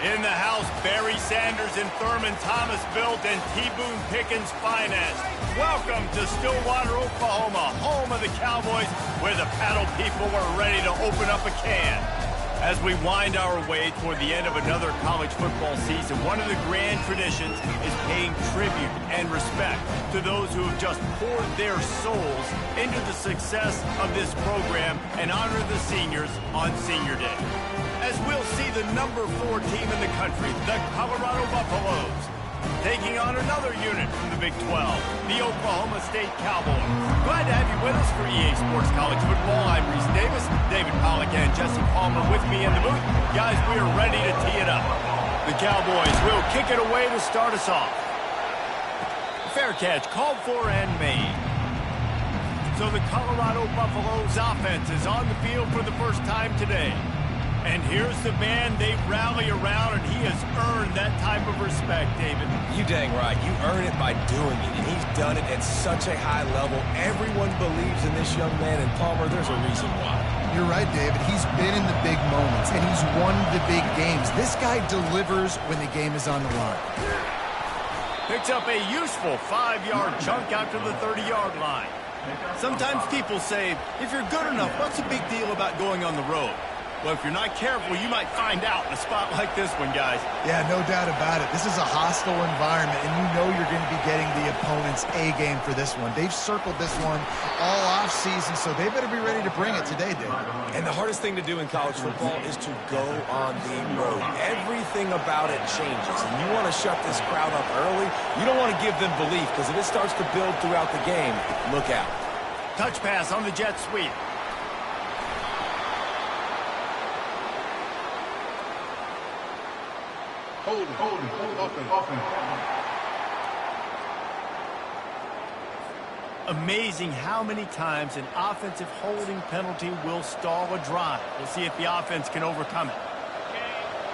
In the house, Barry Sanders and Thurman Thomas built and T. Boone Pickens finest. Welcome to Stillwater, Oklahoma, home of the Cowboys, where the paddle people are ready to open up a can. As we wind our way toward the end of another college football season, one of the grand traditions is paying tribute and respect to those who have just poured their souls into the success of this program and honor the seniors on Senior Day. As we'll see the number 4 team in the country, the Colorado Buffaloes, taking on another unit from the Big 12, the Oklahoma State Cowboys. Glad to have you with us for EA Sports College Football. I'm Reese Davis, David Pollack, and Jesse Palmer with me in the booth. Guys, we are ready to tee it up. The Cowboys will kick it away to start us off. Fair catch, called for and made. So the Colorado Buffaloes offense is on the field for the first time today. And here's the man they rally around, and he has earned that type of respect, David. You dang right. You earn it by doing it, and he's done it at such a high level. Everyone believes in this young man, and Palmer, there's a reason why. You're right, David. He's been in the big moments, and he's won the big games. This guy delivers when the game is on the line. Picks up a useful 5-yard chunk out to the 30-yard line. Sometimes people say, if you're good enough, what's the big deal about going on the road? Well, if you're not careful, you might find out in a spot like this one, guys. Yeah, no doubt about it. This is a hostile environment, and you know you're going to be getting the opponent's A game for this one. They've circled this one all offseason, so they better be ready to bring it today, Dave. And the hardest thing to do in college football is to go on the road. Everything about it changes, and you want to shut this crowd up early. You don't want to give them belief, because if it starts to build throughout the game, look out. Touch pass on the jet sweep. Hold open. Amazing how many times an offensive holding penalty will stall a drive. We'll see if the offense can overcome it.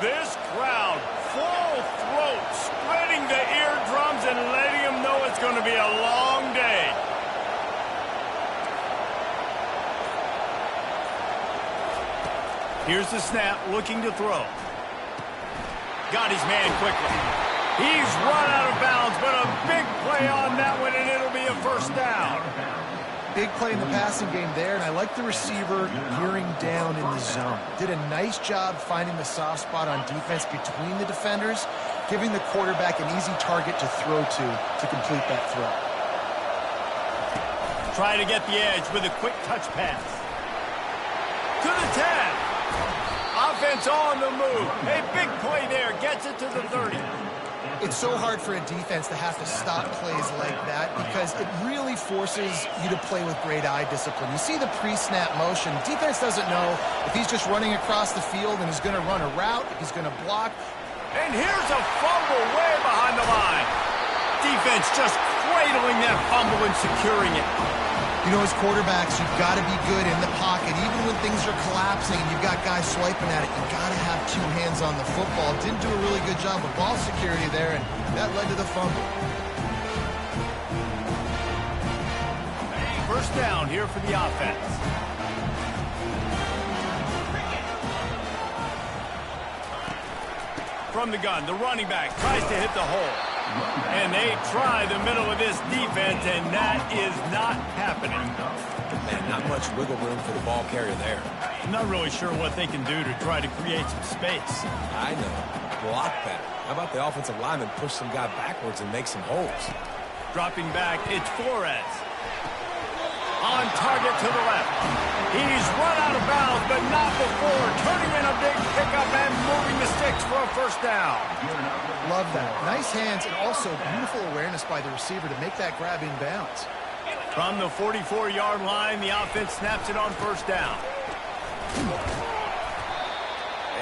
This crowd, full throat, spreading the eardrums and letting them know it's going to be a long day. Here's the snap, looking to throw. Got his man quickly. He's run out of bounds, but a big play on that one, and it'll be a first down. Big play in the passing game there, and I like the receiver gearing down in the zone. Did a nice job finding the soft spot on defense between the defenders, giving the quarterback an easy target to throw to complete that throw. Try to get the edge with a quick touch pass. To the 10. Offense on the move. A big play there. Gets it to the 30. It's so hard for a defense to have to stop plays like that because it really forces you to play with great eye discipline. You see the pre-snap motion. Defense doesn't know if he's just running across the field and he's going to run a route, if he's going to block. And here's a fumble way behind the line. Defense just cradling that fumble and securing it. You know, as quarterbacks, you've got to be good in the pocket. Even when things are collapsing and you've got guys swiping at it, you've got to have 2 hands on the football. Didn't do a really good job of ball security there, and that led to the fumble. First down here for the offense. From the gun, the running back tries to hit the hole. And they try the middle of this defense, and that is not happening. Man, not much wiggle room for the ball carrier there. I'm not really sure what they can do to try to create some space. I know. Block better. How about the offensive lineman push some guy backwards and make some holes? Dropping back, it's Flores. On target to the left. He's run out of bounds, but not before. Turning in a big pickup and moving the sticks for a first down. Love that. Nice hands and also beautiful awareness by the receiver to make that grab in bounds. From the 44-yard line, the offense snaps it on first down.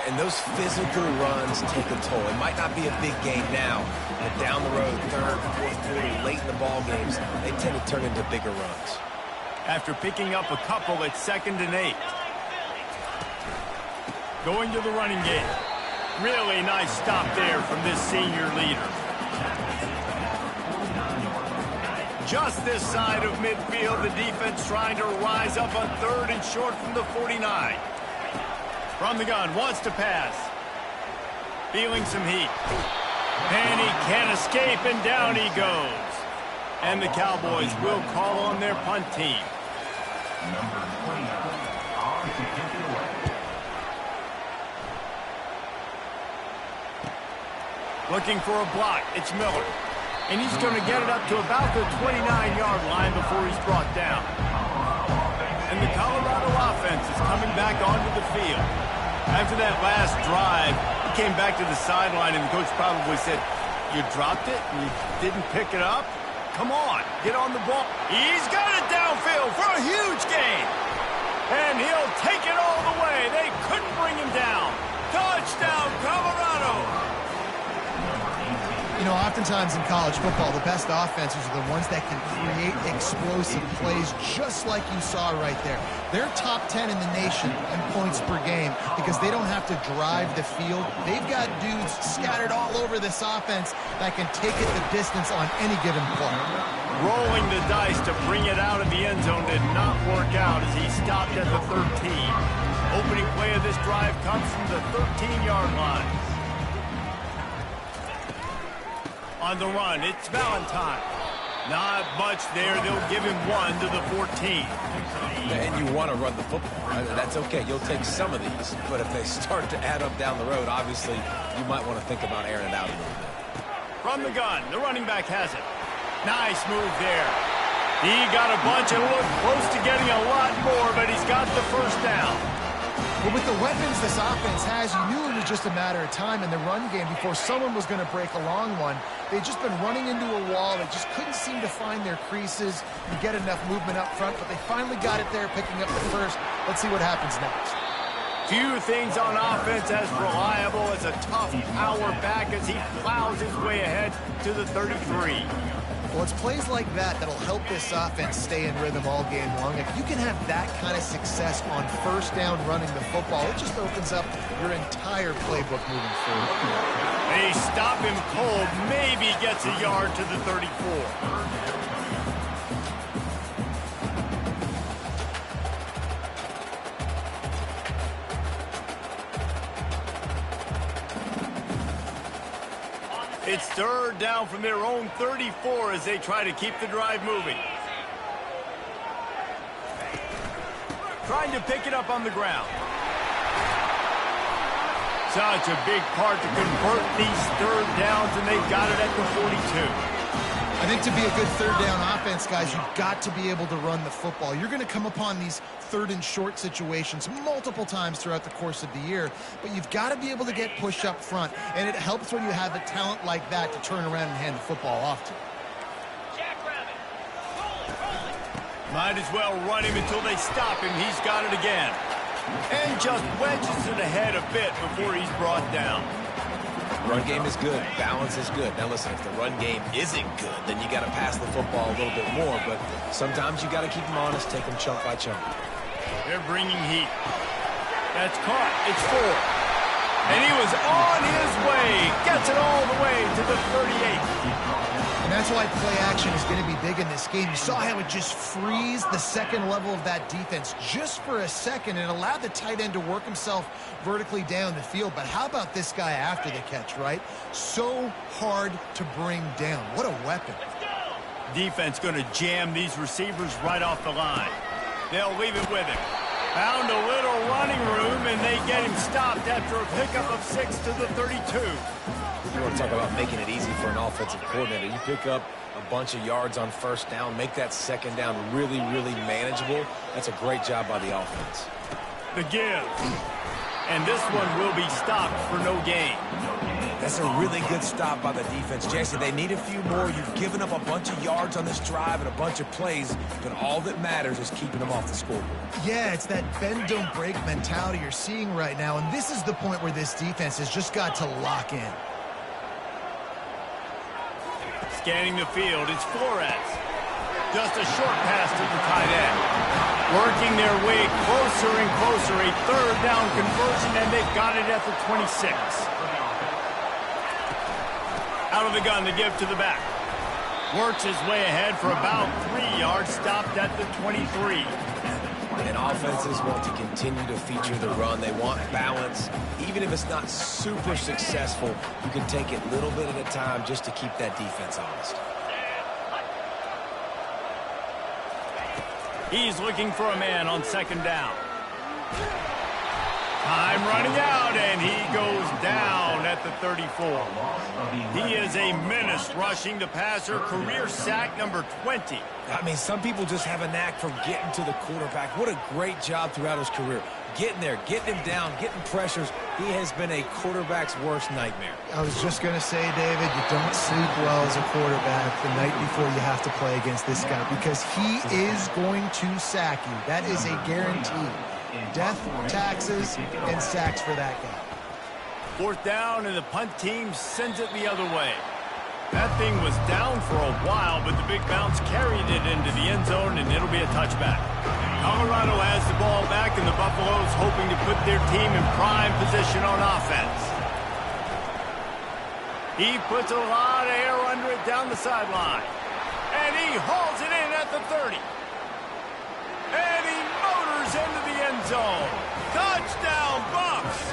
And those physical runs take a toll. It might not be a big game now, but down the road, third, fourth quarter, late in the ball games, they tend to turn into bigger runs. After picking up a couple at 2nd and 8. Going to the running game. Really nice stop there from this senior leader. Just this side of midfield, the defense trying to rise up on 3rd and short from the 49. From the gun, wants to pass. Feeling some heat. And he can't escape, and down he goes. And the Cowboys will call on their punt team. Number 29 on to kick it away. Looking for a block. It's Miller. And he's going to get it up to about the 29-yard line before he's brought down. And the Colorado offense is coming back onto the field. After that last drive, he came back to the sideline, and the coach probably said, "You dropped it and you didn't pick it up? Come on, get on the ball." He's got it downfield for a huge gain. And he'll take it all the way. They couldn't bring him down. Touchdown, Colorado. You know, oftentimes in college football, the best offenses are the ones that can create explosive plays just like you saw right there. They're top 10 in the nation in points per game because they don't have to drive the field. They've got dudes scattered all over this offense that can take it the distance on any given play. Rolling the dice to bring it out of the end zone did not work out as he stopped at the 13. Opening play of this drive comes from the 13-yard line. On the run, it's Valentine. Not much there. They'll give him 1 to the 14. And you want to run the football. That's okay. You'll take some of these. But if they start to add up down the road, obviously, you might want to think about airing it out a little bit. From the gun, the running back has it. Nice move there. He got a bunch and looked close to getting a lot more, but he's got the first down. But with the weapons this offense has, you knew it was just a matter of time in the run game before someone was going to break a long one. They'd just been running into a wall. They just couldn't seem to find their creases and get enough movement up front, but they finally got it there, picking up the first. Let's see what happens next. Few things on offense as reliable as a tough power back as he plows his way ahead to the 33. Well, it's plays like that that'll help this offense stay in rhythm all game long. If you can have that kind of success on first down running the football, it just opens up your entire playbook moving forward. They stop him cold, maybe gets a yard to the 34. It's third down from their own 34 as they try to keep the drive moving. Trying to pick it up on the ground. Such a big part to convert these third downs, and they've got it at the 42. I think to be a good third down offense, guys, you've got to be able to run the football. You're going to come upon these third and short situations multiple times throughout the course of the year, but you've got to be able to get push up front, and it helps when you have a talent like that to turn around and hand the football off to. Might as well run him until they stop him. He's got it again. And just wedges it ahead a bit before he's brought down. Run game is good. Balance is good. Now, listen, if the run game isn't good, then you got to pass the football a little bit more. But sometimes you got to keep them honest, take them chunk by chunk. They're bringing heat. That's caught. It's 4. And he was on his way. Gets it all the way to the 38. And that's why play action is going to be big in this game. You saw how it just frees the second level of that defense just for a second and allowed the tight end to work himself vertically down the field. But how about this guy after the catch, right? So hard to bring down. What a weapon. Defense going to jam these receivers right off the line. They'll leave it with him. Found a little running room, and they get him stopped after a pickup of 6 to the 32. You want to talk about making it easy for an offensive coordinator. You pick up a bunch of yards on first down, make that second down really, really manageable. That's a great job by the offense. The give. And this one will be stopped for no gain. That's a really good stop by the defense. Jesse, they need a few more. You've given up a bunch of yards on this drive and a bunch of plays, but all that matters is keeping them off the scoreboard. Yeah, it's that bend, don't break mentality you're seeing right now, and this is the point where this defense has just got to lock in. Scanning the field, it's Flores. Just a short pass to the tight end. Working their way closer and closer, a third down conversion, and they've got it at the 26. Out of the gun, the give to the back. Works his way ahead for about 3 yards, stopped at the 23. And offenses want to continue to feature the run. They want balance. Even if it's not super successful, you can take it little bit at a time just to keep that defense honest. He's looking for a man on second down. Time running out, and he goes down at the 34. He is a menace rushing the passer, career sack number 20. I mean, some people just have a knack for getting to the quarterback. What a great job throughout his career. Getting there, getting him down, getting pressures. He has been a quarterback's worst nightmare. I was just going to say, David, you don't sleep well as a quarterback the night before you have to play against this guy because he is going to sack you. That is a guarantee. Death, taxes, and sacks for that guy. Fourth down, and the punt team sends it the other way. That thing was down for a while, but the big bounce carried it into the end zone, and it'll be a touchback. Colorado has the ball back, and the Buffaloes hoping to put their team in prime position on offense. He puts a lot of air under it down the sideline. And he hauls it in at the 30. And he motors into the end zone. Touchdown, Bucs!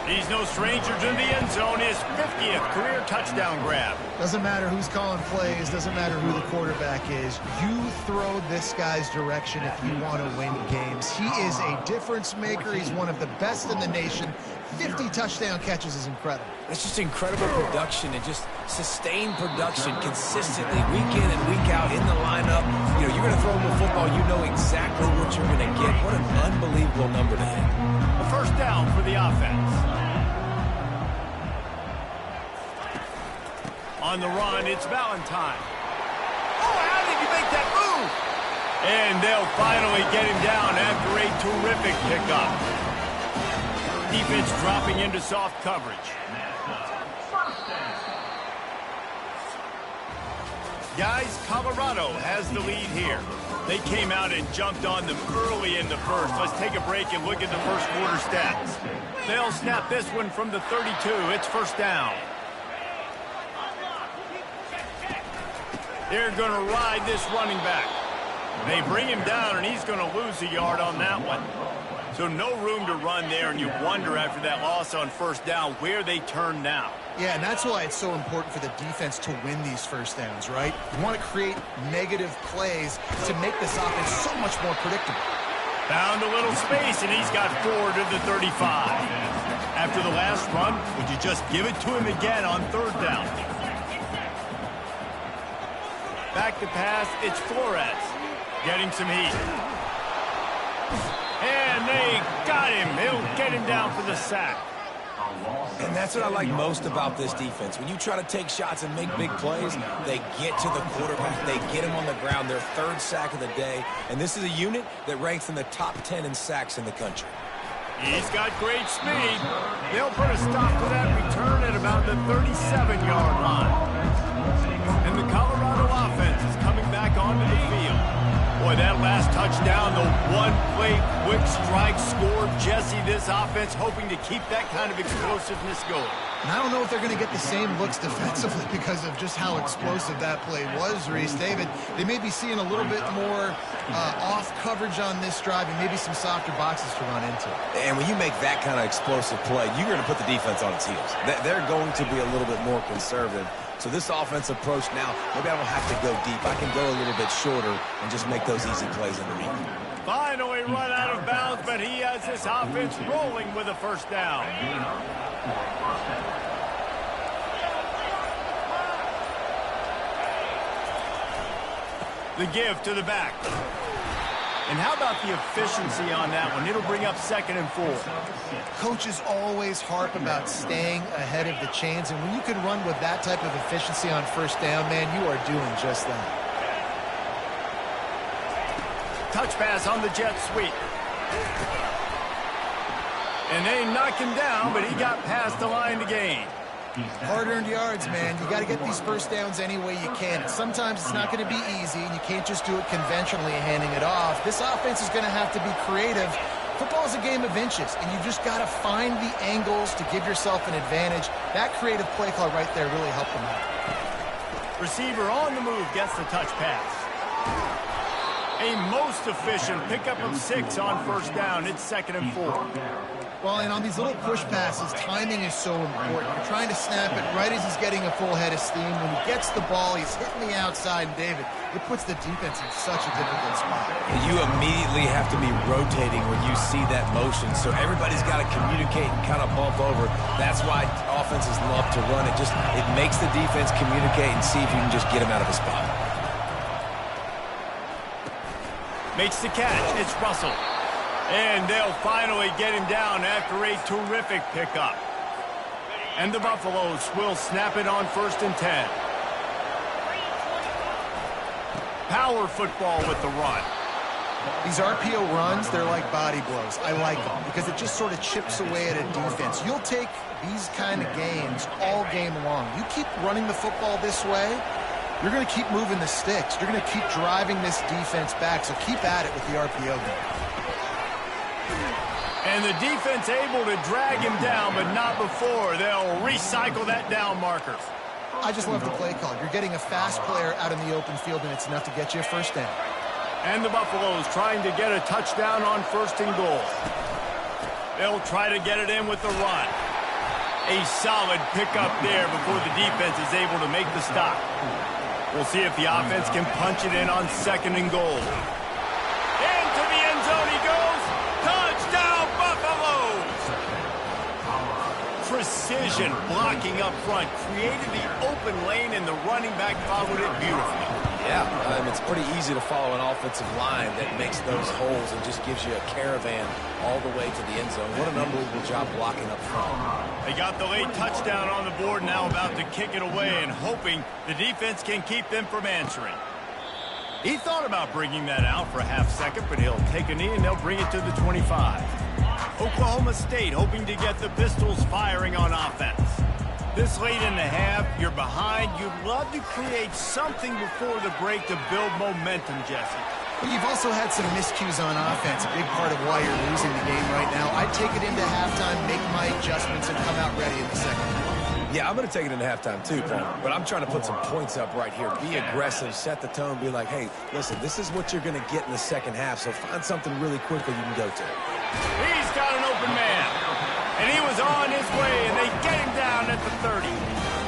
He's no stranger to the end zone. His 50th career touchdown grab. Doesn't matter who's calling plays. Doesn't matter who the quarterback is. You throw this guy's direction if you want to win games. He is a difference maker. He's one of the best in the nation. 50 touchdown catches is incredible. It's just incredible production and just sustained production consistently week in and week out in the lineup. You know, you're going to throw him a football, you know exactly what you're going to get. What an unbelievable number to hit. A first down for the offense. On the run, it's Valentine. Oh, how did he make that move? And they'll finally get him down after a terrific pickup. Defense dropping into soft coverage. Guys, Colorado has the lead here. They came out and jumped on them early in the first. Let's take a break and look at the first quarter stats. They'll snap this one from the 32. It's first down. They're going to ride this running back. They bring him down, and he's going to lose a yard on that one. So no room to run there, and you wonder after that loss on first down where they turn now. Yeah, and that's why it's so important for the defense to win these first downs, right? You want to create negative plays to make this offense so much more predictable. Found a little space, and he's got 4 to the 35. After the last run, would you just give it to him again on third down? Back to pass, it's Flores. Getting some heat. And they got him. He'll get him down for the sack. And that's what I like most about this defense. When you try to take shots and make big plays, they get to the quarterback. They get him on the ground. Their third sack of the day. And this is a unit that ranks in the top 10 in sacks in the country. He's got great speed. They'll put a stop to that return at about the 37-yard line. And the Colorado offense is coming back onto the field. Boy, that last touchdown, the one-play quick strike score. Jesse, this offense hoping to keep that kind of explosiveness going. And I don't know if they're going to get the same looks defensively because of just how explosive that play was, Reese. David, they may be seeing a little bit more off coverage on this drive and maybe some softer boxes to run into. And when you make that kind of explosive play, you're going to put the defense on its heels. They're going to be a little bit more conservative. So this offense approach now, maybe I don't have to go deep. I can go a little bit shorter and just make those easy plays underneath. Finally run out of bounds, but he has this offense rolling with a first down. The give to the back. And how about the efficiency on that one? It'll bring up 2nd and 4. Coaches always harp about staying ahead of the chains, and when you can run with that type of efficiency on first down, man, you are doing just that. Touch pass on the jet sweep. And they knock him down, but he got past the line to gain. Hard-earned yards, man. You got to get these first downs any way you can. Sometimes it's not going to be easy, and you can't just do it conventionally handing it off. This offense is going to have to be creative. Football is a game of inches, and you've just got to find the angles to give yourself an advantage. That creative play call right there really helped them out. Receiver on the move gets the touch pass. A most efficient pickup of 6 on first down. It's 2nd and 4. Well, and on these little push passes, timing is so important. You're trying to snap it right as he's getting a full head of steam. When he gets the ball, he's hitting the outside, and David, it puts the defense in such a difficult spot. You immediately have to be rotating when you see that motion, so everybody's got to communicate and kind of bump over. That's why offenses love to run it. It makes the defense communicate and see if you can just get him out of a spot. Makes the catch. It's Russell. And they'll finally get him down after a terrific pickup. And the Buffaloes will snap it on 1st and 10. Power football with the run. These RPO runs, they're like body blows. I like them because it just sort of chips away at a defense. You'll take these kind of games all game long. You keep running the football this way, you're going to keep moving the sticks. You're going to keep driving this defense back, so keep at it with the RPO game. And the defense able to drag him down, but not before. They'll recycle that down marker. I just love the play call. You're getting a fast player out in the open field, and it's enough to get you a first down. And the Buffaloes trying to get a touchdown on 1st and goal. They'll try to get it in with the run. A solid pickup there before the defense is able to make the stop. We'll see if the offense can punch it in on 2nd and goal. Into the end zone he goes. Touchdown, Buffaloes! Precision blocking up front. Created the open lane, and the running back followed it beautifully. Yeah, it's pretty easy to follow an offensive line that makes those holes and just gives you a caravan all the way to the end zone. What an unbelievable job blocking up front. They got the late touchdown on the board, now about to kick it away and hoping the defense can keep them from answering. He thought about bringing that out for a half second, but he'll take a knee and they'll bring it to the 25. Oklahoma State hoping to get the Pistols firing on offense. This late in the half, you're behind. You'd love to create something before the break to build momentum, Jesse. But you've also had some miscues on offense, a big part of why you're losing the game right now. I'd take it into halftime, make my adjustments, and come out ready in the second half. Yeah, I'm going to take it into halftime too, Paul. But I'm trying to put some points up right here. Be aggressive, set the tone, be like, hey, listen, this is what you're going to get in the second half, so find something really quickly you can go to. He's got an open man. And he was on his way, and they get him down at the 30.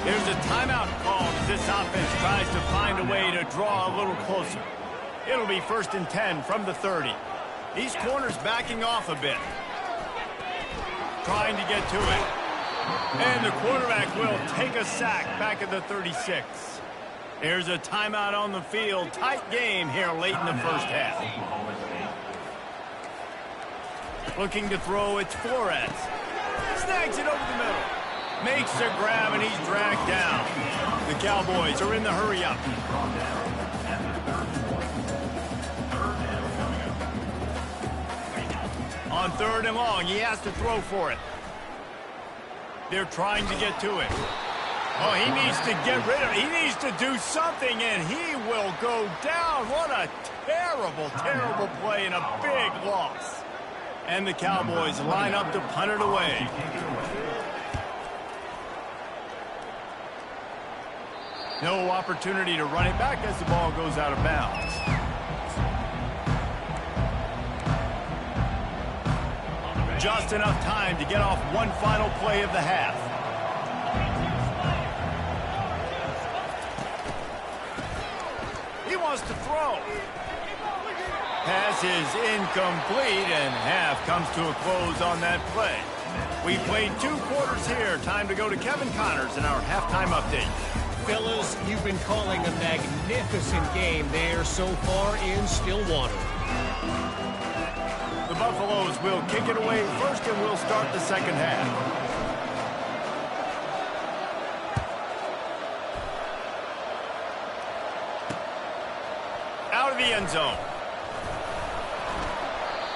There's a timeout called as this offense tries to find a way to draw a little closer. It'll be 1st and 10 from the 30. These corners backing off a bit. Trying to get to it. And the quarterback will take a sack back at the 36. There's a timeout on the field. Tight game here late in the first half. Looking to throw, it's Flores. Snags it over the middle. Makes the grab, and he's dragged down. The Cowboys are in the hurry-up. On 3rd and long, he has to throw for it. They're trying to get to it. Oh, he needs to get rid of it. He needs to do something, and he will go down. What a terrible, terrible play and a big loss. And the Cowboys line up to punt it away. No opportunity to run it back as the ball goes out of bounds. Just enough time to get off one final play of the half. He wants to throw. Pass is incomplete, and half comes to a close on that play. We played 2 quarters here. Time to go to Kevin Connors in our halftime update. Fellas, you've been calling a magnificent game there so far in Stillwater. The Buffaloes will kick it away first, and we'll start the second half. Out of the end zone.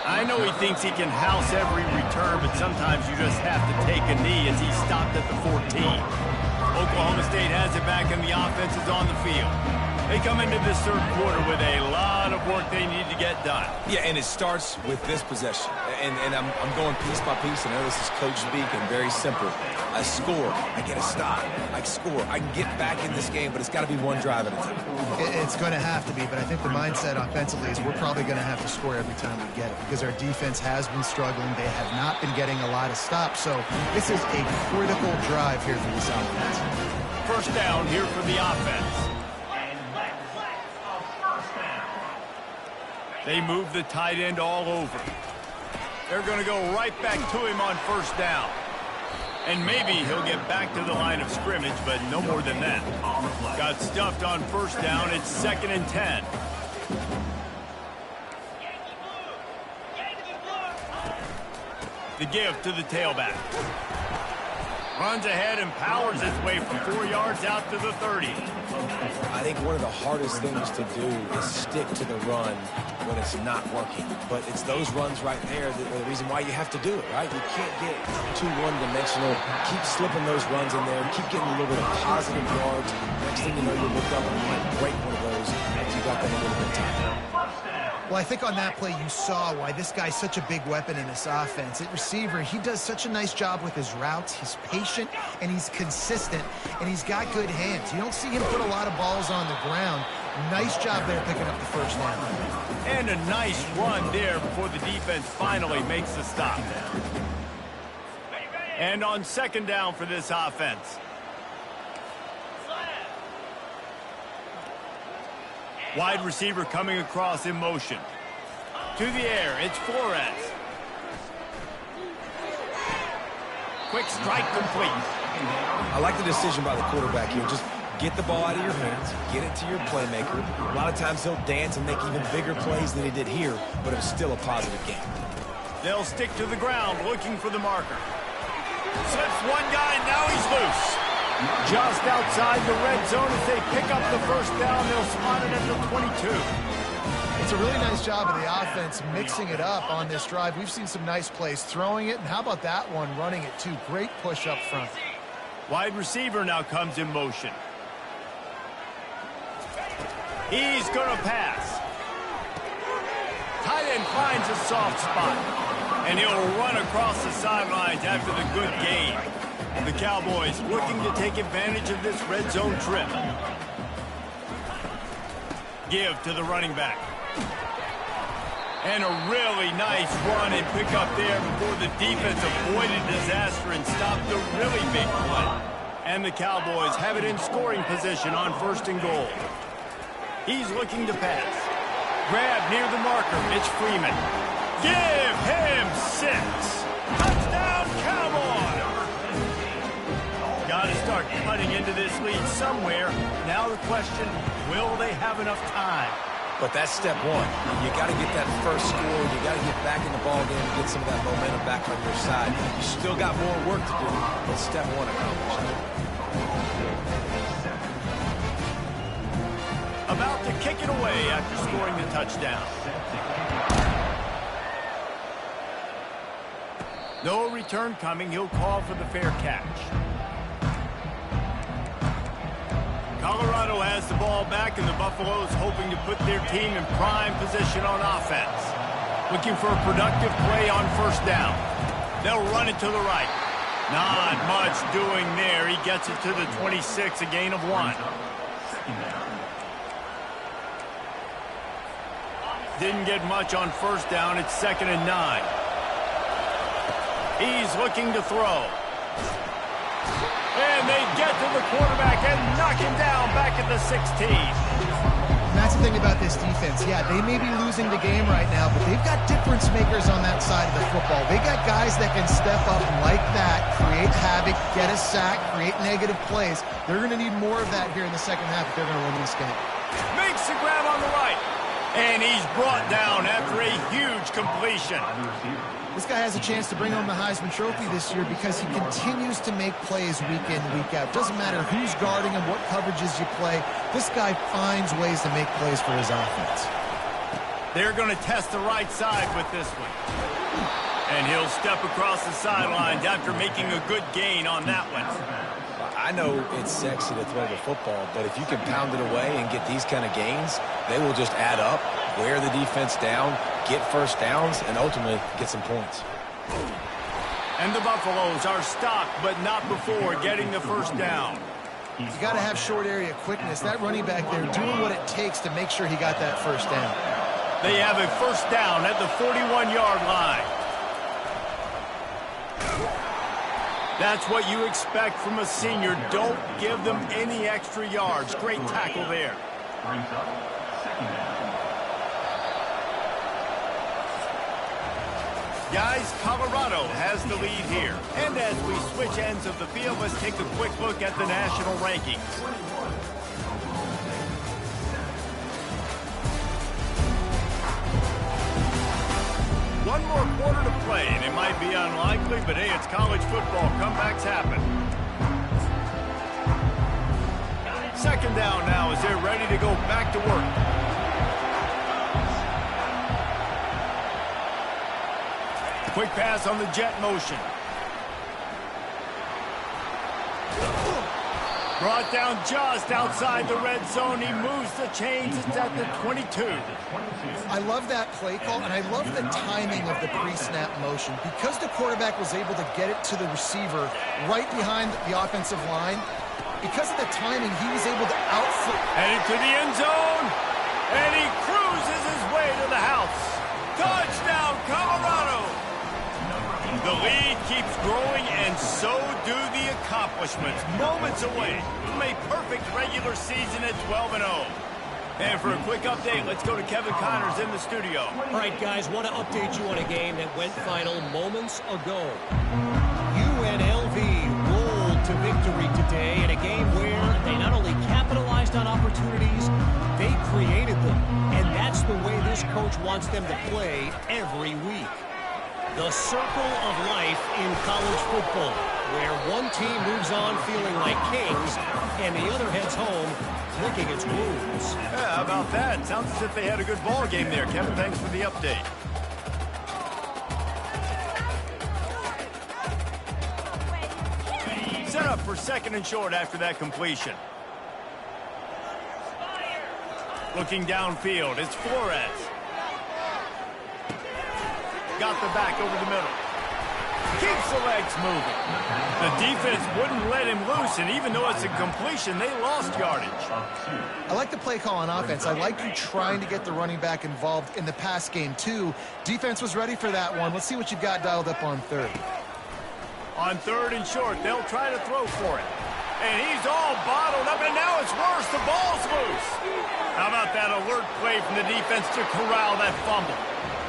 I know he thinks he can house every return, but sometimes you just have to take a knee as he stopped at the 14. Oklahoma State has it back, and the offense is on the field. They come into this third quarter with a lot of work they need to get done. Yeah, and it starts with this possession. And I'm going piece by piece. I know this is coach speak and very simple. I score, I get a stop, I score. I can get back in this game, but it's got to be one drive at a time. It's going to have to be, but I think the mindset offensively is we're probably going to have to score every time we get it because our defense has been struggling. They have not been getting a lot of stops, so this is a critical drive here for this offense. First down here for the offense. They move the tight end all over. They're going to go right back to him on first down. And maybe he'll get back to the line of scrimmage, but no more than that. Got stuffed on first down. It's 2nd and 10. The give to the tailback. Runs ahead and powers his way from 4 yards out to the 30. I think one of the hardest things to do is stick to the run when it's not working. But it's those runs right there the reason why you have to do it, right? You can't get too one-dimensional. Keep slipping those runs in there. Keep getting a little bit of positive yards. Next thing you know, you look up and you might break one of those if you got them a little bit tight. Well, I think on that play you saw why this guy's such a big weapon in this offense. At receiver, he does such a nice job with his routes. He's patient, and he's consistent, and he's got good hands. You don't see him put a lot of balls on the ground. Nice job there picking up the first down. And a nice run there before the defense finally makes the stop. And on 2nd down for this offense. Wide receiver coming across in motion. To the air, it's Flores. Quick strike complete. I like the decision by the quarterback here. Just get the ball out of your hands, get it to your playmaker. A lot of times he'll dance and make even bigger plays than he did here, but it was still a positive game. They'll stick to the ground looking for the marker. Slips one guy, now he's loose. Just outside the red zone as they pick up the first down. They'll spot it at the 22. It's a really nice job of the offense mixing it up on this drive. We've seen some nice plays throwing it, and how about that one running it too? Great push up front. Wide receiver now comes in motion. He's going to pass. Tight end finds a soft spot, and he'll run across the sidelines after the good gain. The Cowboys looking to take advantage of this red zone trip. Give to the running back. And a really nice run and pick up there before the defense avoided disaster and stopped a really big play. And the Cowboys have it in scoring position on 1st and goal. He's looking to pass. Grab near the marker, Mitch Freeman. Give him 6. Touchdown, Cowboys! Got to start cutting into this lead somewhere. Now the question, will they have enough time? But that's step one. You got to get that first score. You got to get back in the ball game and get some of that momentum back on your side. You still got more work to do, but step one accomplished. About to kick it away after scoring the touchdown. No return coming. He'll call for the fair catch. Colorado has the ball back, and the Buffaloes hoping to put their team in prime position on offense. Looking for a productive play on first down. They'll run it to the right. Not much doing there. He gets it to the 26, a gain of 1. Didn't get much on first down. It's 2nd and 9. He's looking to throw. And they get to the quarterback and knock him down back at the 16. And that's the thing about this defense. Yeah, they may be losing the game right now, but they've got difference makers on that side of the football. They got guys that can step up like that, create havoc, get a sack, create negative plays. They're going to need more of that here in the second half if they're going to win this game. Makes the grab on the right. And he's brought down after a huge completion. This guy has a chance to bring home the Heisman Trophy this year because he continues to make plays week in, week out. Doesn't matter who's guarding him, what coverages you play. This guy finds ways to make plays for his offense. They're going to test the right side with this one. And he'll step across the sidelines after making a good gain on that one. I I know it's sexy to throw the football, but if you can pound it away and get these kind of gains, they will just add up, wear the defense down, get first downs, and ultimately get some points. And the Buffaloes are stopped, but not before getting the first down. You got to have short area quickness. That running back there doing what it takes to make sure he got that first down. They have a first down at the 41-yard line. That's what you expect from a senior. Don't give them any extra yards. Great tackle there. Brings up second down. Guys, Colorado has the lead here. And as we switch ends of the field, let's take a quick look at the national rankings. One more quarter to play, and it might be unlikely, but hey, it's college football. Comebacks happen. Second down now as they're ready to go back to work. Quick pass on the jet motion. Brought down just outside the red zone. He moves the chains. It's at the 22. I love that play call, and I love the timing of the pre-snap motion. Because the quarterback was able to get it to the receiver right behind the offensive line, because of the timing, he was able to outfoot. Headed to the end zone, and he cruises his way to the house. Touchdown, Colorado! The lead keeps growing, and so do the accomplishments. Moments away from a perfect regular season at 12-0. And for a quick update, let's go to Kevin Connors in the studio. All right, guys, want to update you on a game that went final moments ago. UNLV rolled to victory today in a game where they not only capitalized on opportunities, they created them. And that's the way this coach wants them to play every week. The circle of life in college football, where one team moves on feeling like kings and the other heads home licking its wounds. Yeah, how about that? Sounds as if they had a good ball game there. Kevin, thanks for the update. Set up for second and short after that completion. Looking downfield, it's Flores. Got the back over the middle. Keeps the legs moving. The defense wouldn't let him loose, and even though it's a completion, they lost yardage. I like the play call on offense. I like you trying to get the running back involved in the pass game, too. Defense was ready for that one. Let's see what you've got dialed up on third. On third and short, they'll try to throw for it. And he's all bottled up, and now it's worse. The ball's loose. How about that alert play from the defense to corral that fumble?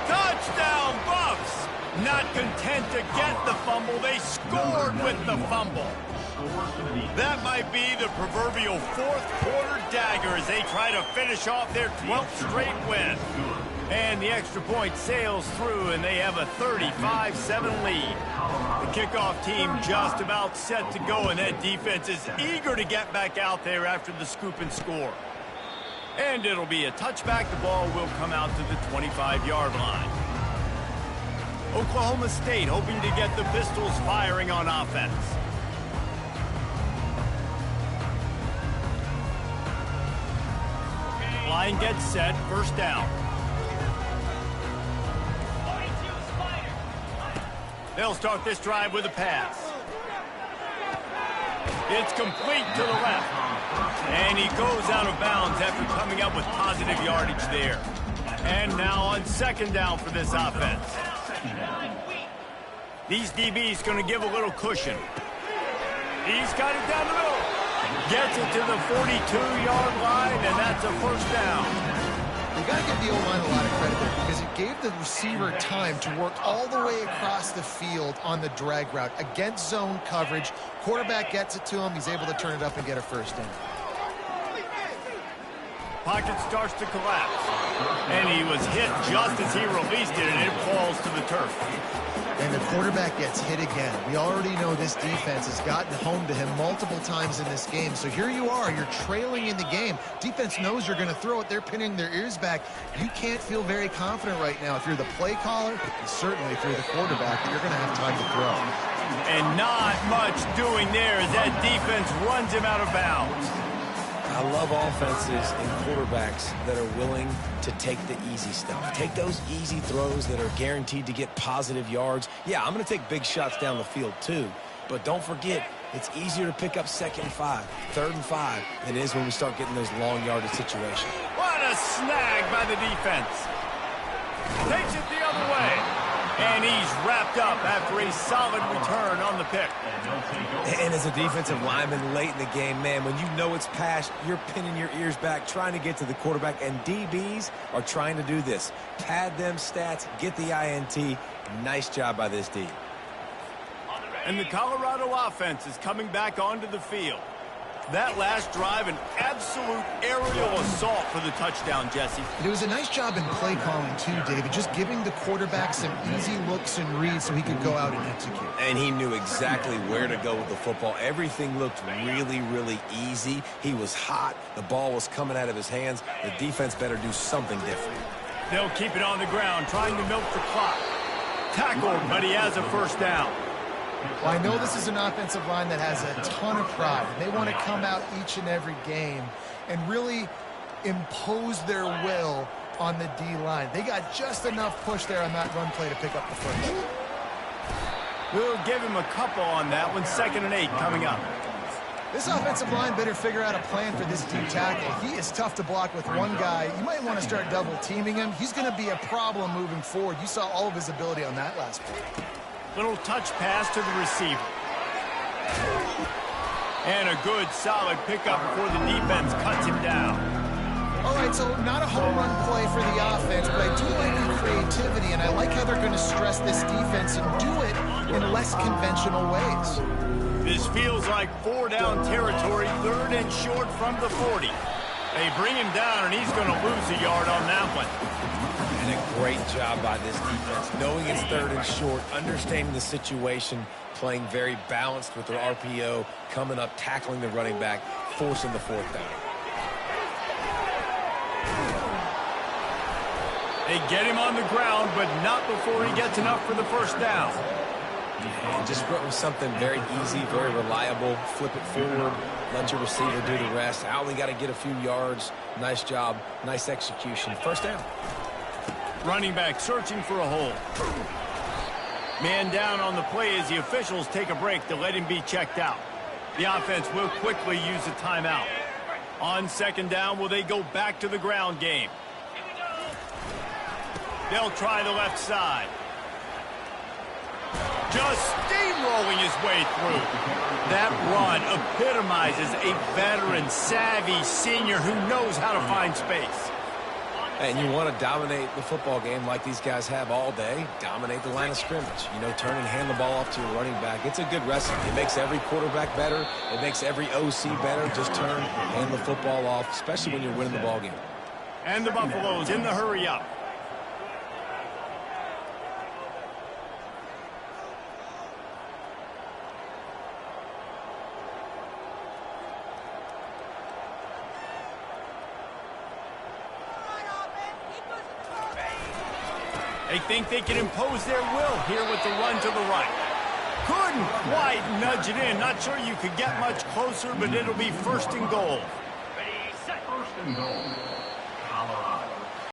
Touchdown, Buffs! Not content to get the fumble, they scored with the fumble. That might be the proverbial fourth quarter dagger as they try to finish off their 12th straight win. And the extra point sails through, and they have a 35-7 lead. The kickoff team just about set to go, and that defense is eager to get back out there after the scoop and score. And it'll be a touchback. The ball will come out to the 25-yard line. Oklahoma State hoping to get the Pistols firing on offense. Line gets set, first down. They'll start this drive with a pass. It's complete to the left. And he goes out of bounds after coming up with positive yardage there. And now on second down for this offense. These DBs going to give a little cushion. He's got it down the middle. Gets it to the 42-yard line, and that's a first down. You got to give the O-line a lot of credit there because it gave the receiver time to work all the way across the field on the drag route against zone coverage. Quarterback gets it to him. He's able to turn it up and get a first down. Pocket starts to collapse. And he was hit just as he released it, and it falls to the turf. And the quarterback gets hit again. We already know this defense has gotten home to him multiple times in this game. So here you are. You're trailing in the game. Defense knows you're going to throw it. They're pinning their ears back. You can't feel very confident right now if you're the play caller, and certainly if you're the quarterback, that you're going to have time to throw. And not much doing there as that defense runs him out of bounds. I love offenses and quarterbacks that are willing to take the easy stuff. Take those easy throws that are guaranteed to get positive yards. Yeah, I'm going to take big shots down the field too. But don't forget, it's easier to pick up 2nd and 5, 3rd and 5 than it is when we start getting those long yardage situations. What a snag by the defense. Takes it the other way. And he's wrapped up after a solid return on the pick. And as a defensive lineman late in the game, man, when you know it's past, you're pinning your ears back, trying to get to the quarterback, and DBs are trying to do this. Pad them stats, get the INT. Nice job by this D. And the Colorado offense is coming back onto the field. That last drive, an absolute aerial assault for the touchdown, Jesse. It was a nice job in play calling, too, David, just giving the quarterback some easy looks and reads so he could go out and execute. And he knew exactly where to go with the football. Everything looked really, really easy. He was hot. The ball was coming out of his hands. The defense better do something different. They'll keep it on the ground, trying to milk the clock. Tackled, but he has a first down. Well, I know this is an offensive line that has a ton of pride. They want to come out each and every game and really impose their will on the D-line. They got just enough push there on that run play to pick up the first. We'll give him a couple on that one. 2nd and 8 coming up. This offensive line better figure out a plan for this D tackle. He is tough to block with one guy. You might want to start double teaming him. He's going to be a problem moving forward. You saw all of his ability on that last play. Little touch pass to the receiver. And a good, solid pickup before the defense cuts him down. All right, so not a home run play for the offense, but I do like the creativity, and I like how they're going to stress this defense and do it in less conventional ways. This feels like 4-down territory, 3rd and short from the 40. They bring him down, and he's going to lose a yard on that one. And a great job by this defense, knowing it's 3rd and short, understanding the situation, playing very balanced with their RPO, coming up, tackling the running back, forcing the 4th down. They get him on the ground, but not before he gets enough for the first down. And just run something very easy, very reliable. Flip it forward, let your receiver do the rest. I only got to get a few yards. Nice job, nice execution. First down. Running back searching for a hole. Man down on the play as the officials take a break to let him be checked out. The offense will quickly use a timeout. On 2nd down, will they go back to the ground game? They'll try the left side. Just steamrolling his way through. That run epitomizes a veteran, savvy senior who knows how to find space. And you want to dominate the football game like these guys have all day. Dominate the line of scrimmage. You know, turn and hand the ball off to your running back. It's a good recipe. It makes every quarterback better. It makes every OC better. Just turn, hand the football off, especially when you're winning the ball game. And the Buffaloes in the hurry up. They think they can impose their will here with the run to the right. Couldn't quite nudge it in. Not sure you could get much closer, but it'll be 1st and goal. First and goal.